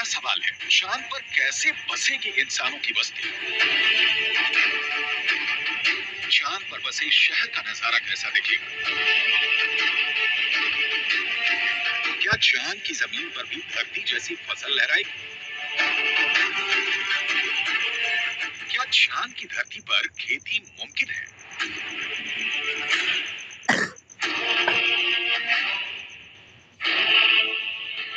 सवाल है, चांद पर कैसे बसेगी इंसानों की बस्ती? चांद पर बसे शहर का नजारा कैसा दिखेगा? क्या चांद की जमीन पर भी धरती जैसी फसल लहराएगी? क्या चांद की धरती पर खेती मुमकिन है?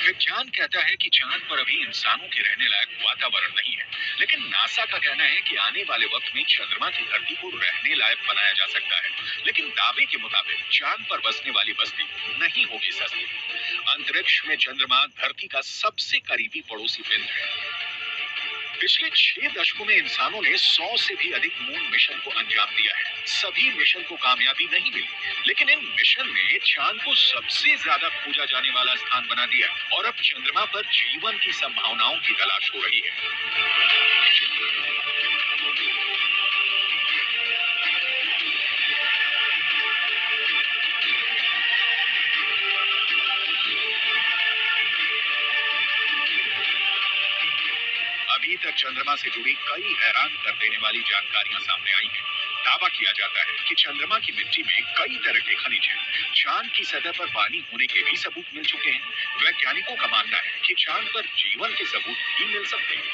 विज्ञान कहता है कि चांद पर अभी इंसानों के रहने लायक वातावरण नहीं है, लेकिन नासा का कहना है कि आने वाले वक्त में चंद्रमा की धरती को रहने लायक बनाया जा सकता है। लेकिन दावे के मुताबिक चांद पर बसने वाली बस्ती नहीं होगी सस्ती। अंतरिक्ष में चंद्रमा धरती का सबसे करीबी पड़ोसी पिंड है। पिछले 6 दशकों में इंसानों ने 100 से भी अधिक मून मिशन को अंजाम दिया है। सभी मिशन को कामयाबी नहीं मिली, लेकिन इन मिशन ने चांद को सबसे ज्यादा खोजा जाने वाला स्थान बना दिया और अब चंद्रमा पर जीवन की संभावनाओं की तलाश हो रही है। अभी तक चंद्रमा से जुड़ी कई हैरान कर देने वाली जानकारियां सामने आई हैं। दावा किया जाता है कि चंद्रमा की मिट्टी में कई तरह के खनिज हैं। चांद की सतह पर पानी होने के भी सबूत मिल चुके हैं। वैज्ञानिकों का मानना है कि चांद पर जीवन के सबूत भी मिल सकते हैं।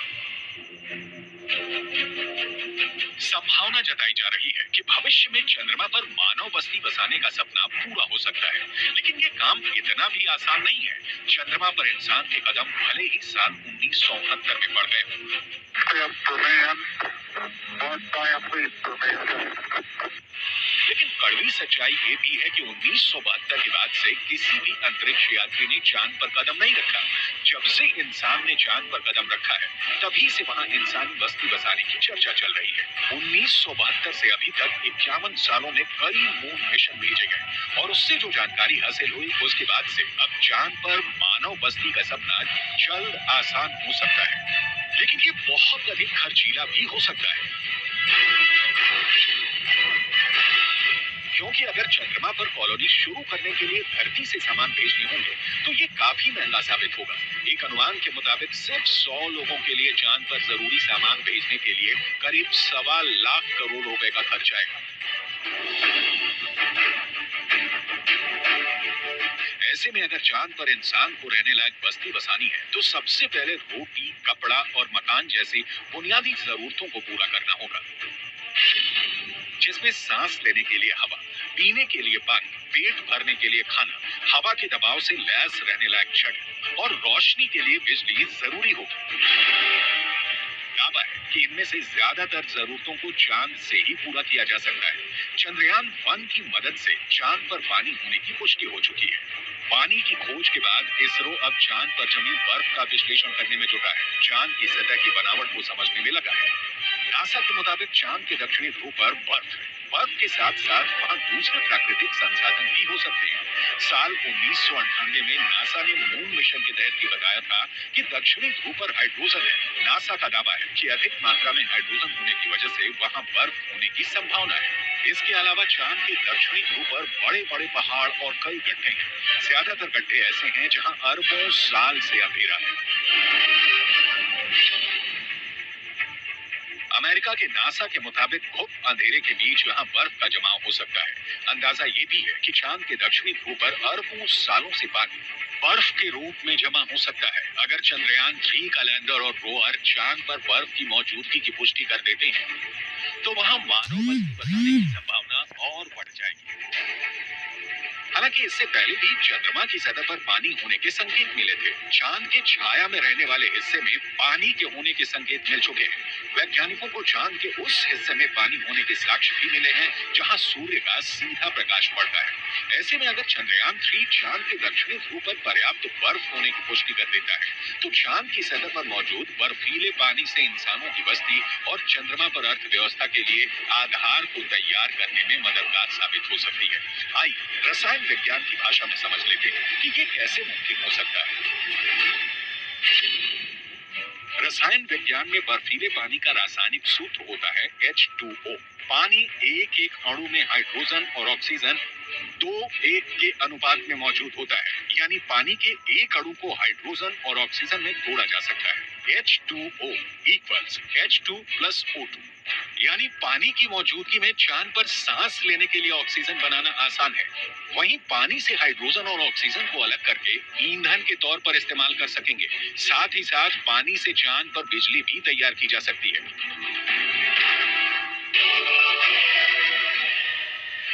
संभावना जताई जा रही है कि भविष्य में चंद्रमा पर मानव बस्ती बसाने का सपना पूरा हो सकता है, लेकिन ये काम इतना भी आसान नहीं है। चंद्रमा पर इंसान के कदम भले ही साल 1969 में पड़ गए हों, लेकिन कड़वी सच्चाई ये भी है कि 1972 के बाद से किसी भी अंतरिक्ष यात्री ने चांद पर कदम नहीं रखा। जब से इंसान ने चांद पर कदम रखा है, तभी से वहां इंसानी बस्ती बसाने की चर्चा चल रही है। 1972 से अभी तक 51 सालों में कई मून मिशन भेजे गए और उससे जो जानकारी हासिल हुई, उसके बाद से अब चांद पर मानव बस्ती का सपना जल्द आसान हो सकता है, लेकिन ये बहुत अधिक खर्चीला भी हो सकता है। क्योंकि अगर चंद्रमा पर कॉलोनी शुरू करने के लिए धरती से सामान भेजने होंगे, तो ये काफी महंगा साबित होगा। एक अनुमान के मुताबिक सिर्फ 100 लोगों के लिए चांद पर जरूरी सामान भेजने के लिए करीब 1.25 करोड़ रुपए का खर्च आएगा। ऐसे में अगर चांद पर इंसान को रहने लायक बस्ती बसानी है, तो सबसे पहले रोटी, कपड़ा और मकान जैसी बुनियादी जरूरतों को पूरा करना होगा, जिसमें सांस लेने के लिए हवा, पीने के लिए पानी, पेट भरने के लिए खाना, हवा के दबाव से लैस रहने लायक जगह और रोशनी के लिए बिजली जरूरी होगी। दावा है कि इनमें से ज्यादातर जरूरतों को चांद से ही पूरा किया जा सकता है। चंद्रयान 1 की मदद से चांद पर पानी होने की पुष्टि हो चुकी है। पानी की खोज के बाद इसरो अब चांद पर जमी बर्फ का विश्लेषण करने में जुटा है। चांद की सतह की बनावट को समझने में लगा है। नासा के मुताबिक चांद के दक्षिणी ध्रुव पर बर्फ है। बर्फ के साथ साथ वहाँ दूसरे प्राकृतिक संसाधन भी हो सकते हैं। साल 1998 में नासा ने मून मिशन के तहत ये बताया था कि दक्षिणी ध्रुव पर हाइड्रोजन है। नासा का दावा है कि अधिक मात्रा में हाइड्रोजन होने की वजह से वहाँ बर्फ होने की संभावना है। इसके अलावा चांद के दक्षिणी ध्रुव पर बड़े बड़े पहाड़ और कई गड्ढे हैं। ज्यादातर गड्ढे ऐसे हैं जहाँ अरबों साल से अंधेरा है। अमेरिका के नासा के मुताबिक गुप्त अंधेरे के बीच यहाँ बर्फ का जमाव हो सकता है। अंदाजा ये भी है कि चांद के दक्षिणी ध्रुव पर अरबों सालों से पानी बर्फ के रूप में जमा हो सकता है। अगर चंद्रयान 3 का लैंडर और रोवर चांद पर बर्फ की मौजूदगी की पुष्टि कर देते हैं, तो वहाँ मानव बस्ती बसाने की संभावना और बढ़ जाएगी। हालांकि इससे पहले भी चंद्रमा की सतह पर पानी होने के संकेत मिले थे। चांद के छाया में रहने वाले हिस्से में पानी के होने के संकेत मिल चुके हैं। वैज्ञानिकों को चांद के उस हिस्से में पानी होने के साक्ष्य भी मिले हैं जहां सूर्य का सीधा प्रकाश पड़ता है। ऐसे में अगर चंद्रयान 3 चांद के दक्षिणी ध्रुव पर पर्याप्त बर्फ होने की पुष्टि कर देता है, तो चांद की सतह पर मौजूद बर्फीले पानी से इंसानों की बस्ती और चंद्रमा पर अर्थव्यवस्था के लिए आधार को तैयार करने में मददगार साबित हो सकती है। आइए रसायन विज्ञान की भाषा में समझ लेते हैं कि ये कैसे मुमकिन हो सकता है। रसायन विज्ञान में बर्फीले पानी का रासायनिक सूत्र होता है H2O। पानी एक एक अणु में हाइड्रोजन और ऑक्सीजन 2:1 के अनुपात में मौजूद होता है। यानी पानी के एक अणु को हाइड्रोजन और ऑक्सीजन में तोड़ा जा सकता है। H2O equals H2 plus O2। यानी पानी की मौजूदगी में चांद पर सांस लेने के लिए ऑक्सीजन बनाना आसान है। वहीं पानी से हाइड्रोजन और ऑक्सीजन को अलग करके ईंधन के तौर पर इस्तेमाल कर सकेंगे। साथ ही साथ पानी से चांद पर बिजली भी तैयार की जा सकती है।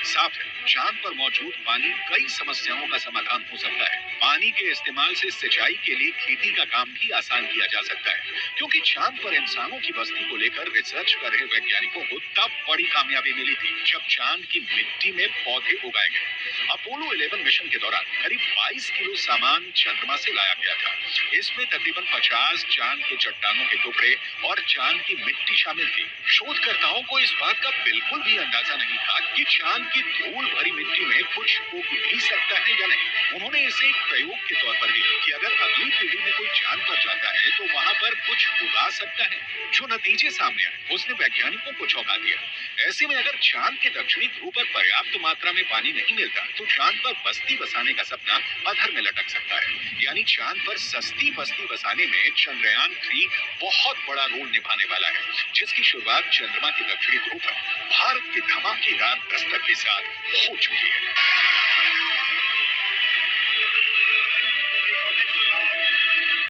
साफ है, चांद पर मौजूद पानी कई समस्याओं का समाधान हो सकता है। पानी के इस्तेमाल से सिंचाई के लिए खेती का काम भी आसान किया जा सकता है, क्योंकि चांद पर इंसानों की बस्ती को लेकर रिसर्च कर रहे वैज्ञानिकों को तब बड़ी कामयाबी मिली थी जब चांद की मिट्टी में पौधे उगाए गए। अपोलो 11 मिशन के दौरान करीब 22 किलो सामान चंद्रमा से लाया गया था। इसमें तकरीबन 50 चांद के चट्टानों के टुकड़े और चांद की मिट्टी शामिल थी। शोधकर्ताओं को इस बात का बिल्कुल भी अंदाजा नहीं था कि चांद की धूल भरी मिट्टी में कुछ उग भी सकता है या नहीं। उन्होंने इसे एक प्रयोग के तौर पर लिया कि अगर अगली पीढ़ी में कोई चांद पर जाता है तो वहां पर कुछ उगा सकता है। जो नतीजे सामने आए उसने वैज्ञानिकों को चौंका दिया। ऐसे में अगर चांद के दक्षिणी ध्रुव पर पर्याप्त मात्रा में पानी नहीं मिलता तो चांद पर बस्ती बसाने का सपना अधर में लटक सकता है। यानी चांद पर सस्ती बस्ती बसाने में चंद्रयान 3 बहुत बड़ा रोल निभाने वाला है, जिसकी शुरुआत चंद्रमा के दक्षिणी ध्रुव पर भारत के धमाकेदार दस्तक के साथ हो चुकी है।